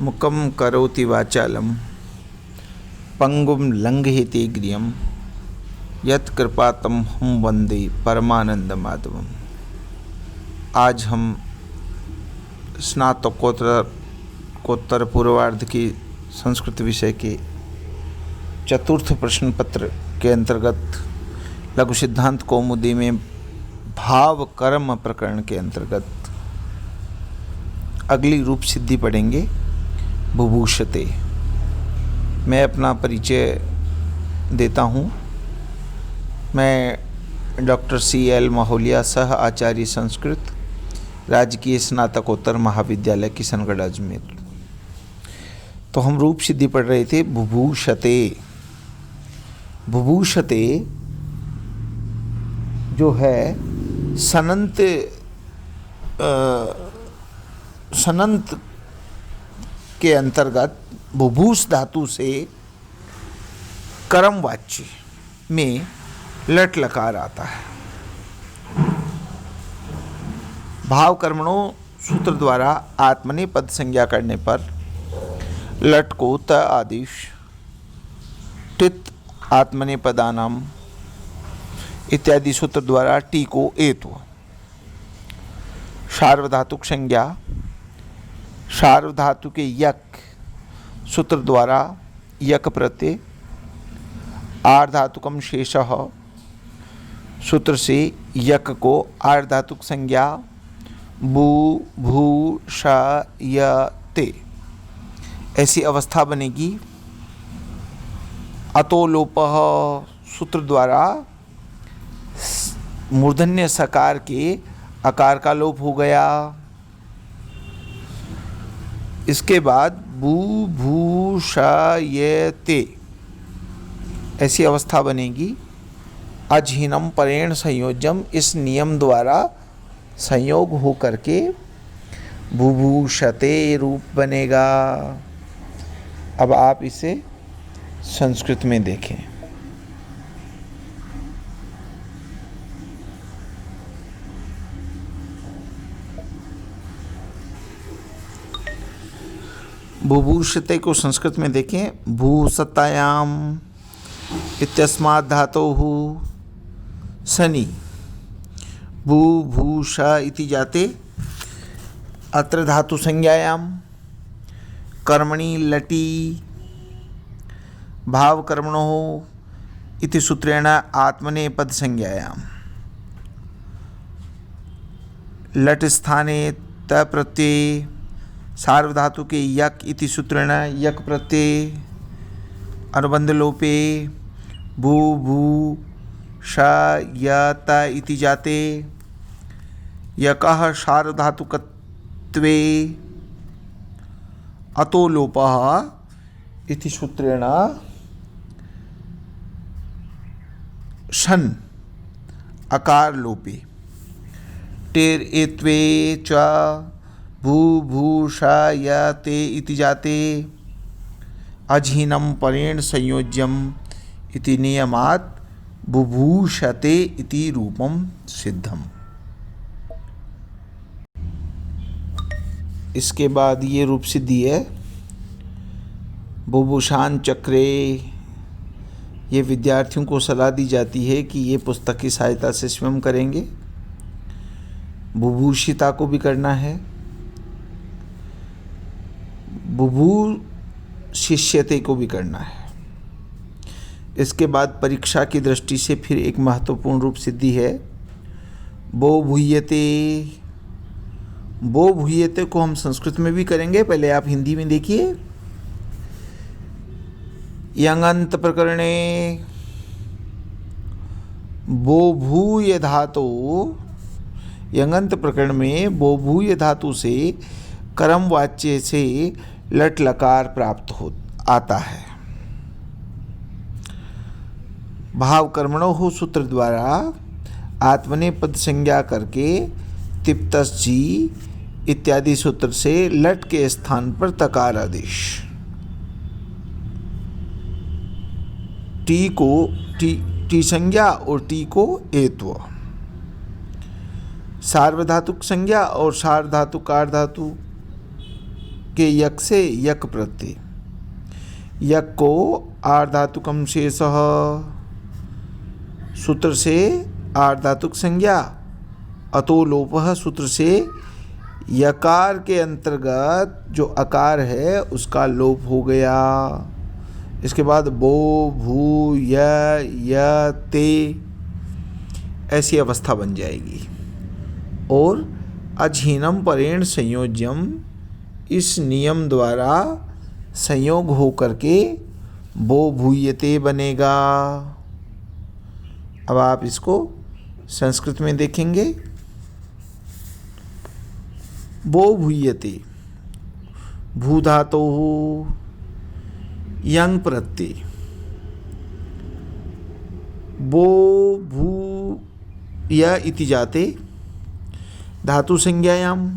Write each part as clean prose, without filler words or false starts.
मुकं करोति वाचालं पंगुं लंघयते गिरियं यत्कृपातमहं वन्दे परमानंद माधवम। आज हम स्नातकोत्तर पूर्वार्ध की संस्कृत विषय के चतुर्थ प्रश्न पत्र के अंतर्गत लघु सिद्धांत कौमुदी में भाव कर्म प्रकरण के अंतर्गत अगली रूप सिद्धि पढ़ेंगे, बुभूषते। मैं अपना परिचय देता हूँ। मैं डॉक्टर CL माहौलिया, सह आचार्य संस्कृत, राजकीय स्नातकोत्तर महाविद्यालय किशनगढ़ अजमेर। तो हम रूप सिद्धि पढ़ रहे थे। बुभूषते, बुभूषते जो है सनंत के अंतर्गत बुभूस धातु से कर्म वाच्य में लट लकार आता है। भाव कर्मणों सूत्र द्वारा आत्मनेपद संज्ञा करने पर लट को त आदिश, टित आत्मनेपदानाम इत्यादि सूत्र द्वारा टी को एत्व, सार्वधातुक संज्ञा सार्वधातु के यक सूत्र द्वारा यक प्रत्यय, आर्धातुकम शेषः सूत्र से यक को आर्धातुक संज्ञा बू भू शा य ते ऐसी अवस्था बनेगी। अतो लोपः सूत्र द्वारा मूर्धन्य सकार के आकार का लोप हो गया। इसके बाद बू भू शा ये ते ऐसी अवस्था बनेगी। अजहीनम परेण संयोजम, इस नियम द्वारा संयोग हो करके बुभूषते रूप बनेगा। अब आप इसे संस्कृत में देखें। बुभूषते को संस्कृत में देखें। भूसतायाम इत्यस्मात् धातोः सनि बुभूषा इति जाते अत्र धातु संज्ञायाम कर्मणि लटी भाव कर्मणोः इति सूत्रेण आत्मनेपद संज्ञायाम लट स्थाने त प्रत्यय सार्वधातु के यक इति सूत्रेण यक प्रत्यय अनुबंध लोपे भू भू शा य त इति जाते यकः सार्वधातुकत्वे अतो लोपः इति सूत्रेण शन अकार लोपे टेर एत्वे च भू भू शा य ते इति जाते अजहीनम परेण संयोज्यम इति नियमात् बुभूषते इति रूपम सिद्धम। इसके बाद ये रूप सिद्धि है बुभूषान चक्रे। ये विद्यार्थियों को सलाह दी जाती है कि ये पुस्तक की सहायता से स्वयं करेंगे। बुभूषिता को भी करना है, बुभू शिष्यते को भी करना है। इसके बाद परीक्षा की दृष्टि से फिर एक महत्वपूर्ण रूप सिद्धि है बो भूयते। बो भूयते को हम संस्कृत में भी करेंगे, पहले आप हिंदी में देखिए। यंगंत प्रकरणे बो भूय धातु, यंगंत प्रकरण में बो भूय धातु से कर्म वाच्य से लट लकार प्राप्त आता है। भाव कर्मणोः सूत्र द्वारा आत्मनेपद संज्ञा करके तिप्तस जी इत्यादि सूत्र से लट के स्थान पर तकार आदेश, टी को टी संज्ञा और टी को एत्व, सार्वधातुक संज्ञा और सार्वधातुक आर्धातु के यक से यक प्रत्यय, यक को आर्धातुकम शेषः, सूत्र से आर्धातुक संज्ञा, अतो लोपः सूत्र से यकार के अंतर्गत जो अकार है उसका लोप हो गया। इसके बाद बो भू य ते ऐसी अवस्था बन जाएगी। और अझीनम परेण संयोज्यम, इस नियम द्वारा संयोग हो करके बो भूयते बनेगा। अब आप इसको संस्कृत में देखेंगे। बो भूयते, भू धातोः यंग प्रत्यय, बो भू य इति जाते धातु संज्ञायाम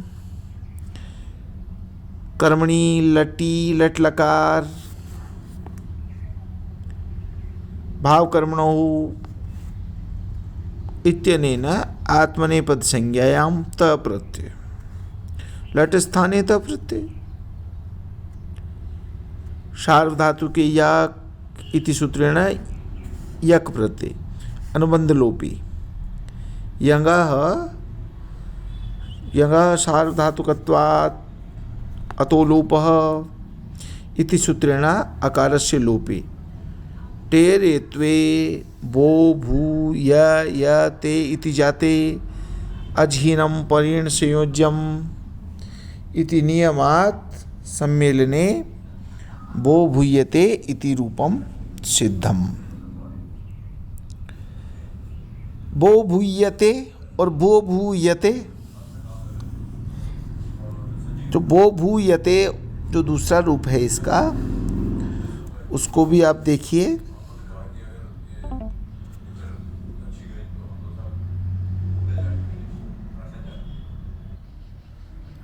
कर्मणि लटी लट लकार भाव कर्मणो इत्यनेन आत्मनेपद संज्ञायाम त प्रत्यय, लट स्थाने त प्रत्यय, सार्वधातु के यक इति सूत्रेण यक प्रत्यय अनुबंध लोपी, यंगः सार्वधातुकत्वात् अतो लोपः इति सूत्रेण अकारस्य लोपे, टेरेत्वे बो भू य ते इति जाते अझीनम परेण संयोज्यम इति नियमात् सम्मेलने बो भूयते इति रूपम सिद्धम। बो भूयते और बो भूयते, जो बो भूयते जो दूसरा रूप है इसका, उसको भी आप देखिए।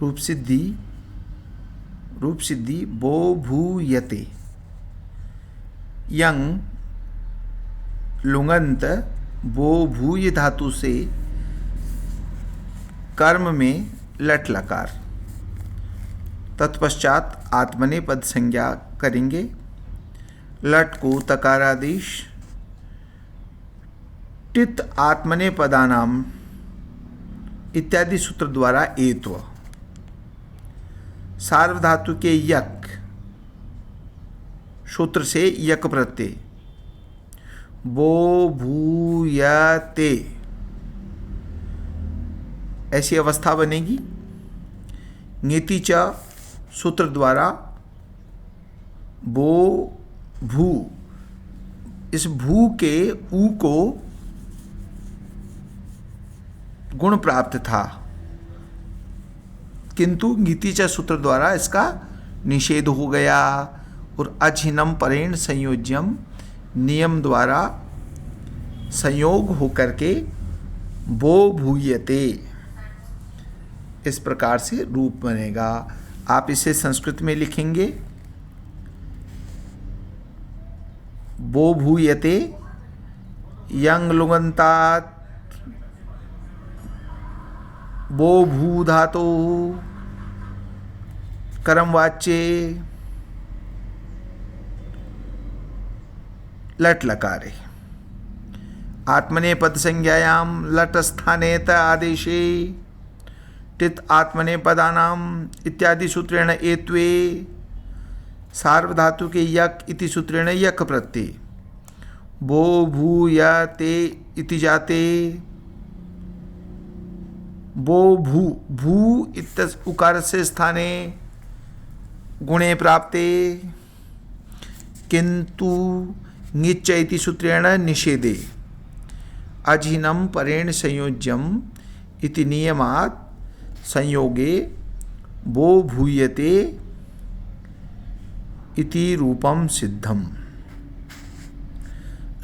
रूप सिद्धि बो भूयते, यंग लुंगंत बो भूय धातु से कर्म में लट लकार, तत्पश्चात आत्मनेपद संज्ञा करेंगे। लट को तकारादेश टित आत्मनेपदानाम इत्यादि सूत्र द्वारा एत्व, सार्वधातु के यक सूत्र से यक प्रत्यय, बो भू य ते ऐसी अवस्था बनेगी। ङेति च सूत्र द्वारा बो भू, इस भू के ऊ को गुण प्राप्त था, किंतु ङिति च सूत्र द्वारा इसका निषेध हो गया और अझिनम परेण संयोज्यम नियम द्वारा संयोग होकर के बो भूयते इस प्रकार से रूप बनेगा। आप इसे संस्कृत में लिखेंगे, बो भूयते यंग लुगंतात बो भू धातो कर्म वाच्ये लट लकारे, आत्मनेपद संज्ञायाम लट स्थाने त आदेशे टित आत्मनेपदानाम इत्यादि सूत्रेण एत्वे, सार्वधातु के यक इति सूत्रेण यक प्रत्यय, बो भू य ते इति जाते, बो भू भू इत्यस् उकारस्य स्थाने गुणे प्राप्ते, किंतु ङिच्च इति सूत्रेण निषेधे अझिनम परेण संयोज्यम इति नियमात् संयोगे बो भूयते इति रूपम सिद्धम।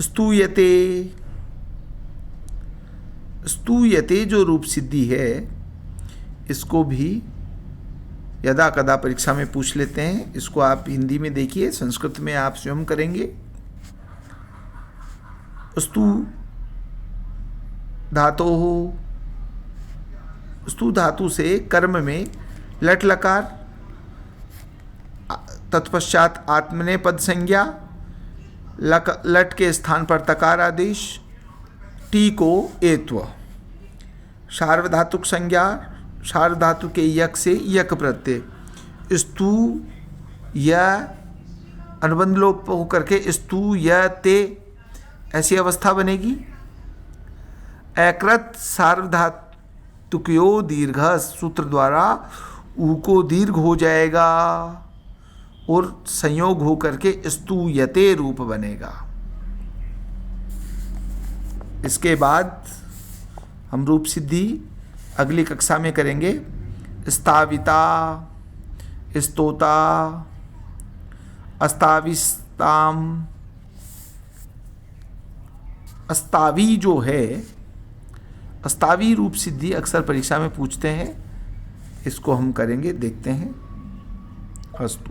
स्तूयते, स्तूयते जो रूप सिद्धि है, इसको भी यदा कदा परीक्षा में पूछ लेते हैं। इसको आप हिंदी में देखिए, संस्कृत में आप स्वयं करेंगे। स्तु धातु हो, स्तु धातु से कर्म में लट लकार तत्पश्चात आत्मनेपद संज्ञा, लट के स्थान पर तकार आदेश, टी को एत्व। सार्वधातुक संज्ञा, सार्वधातु के यक से यक प्रत्यय, स्तु य अनुबंध लोप होकर के स्तु य ते, ऐसी अवस्था बनेगी। एकृत सार्वधातुकयो दीर्घ, सूत्र द्वारा ऊ को दीर्घ हो जाएगा और संयोग हो करके स्तूयते रूप बनेगा। इसके बाद हम रूप सिद्धि अगली कक्षा में करेंगे। स्ताविता, स्तोता, अस्ताविस्ताम, अस्तावी जो है, अस्तावी रूप सिद्धि अक्सर परीक्षा में पूछते हैं, इसको हम करेंगे, देखते हैं। अस्तु।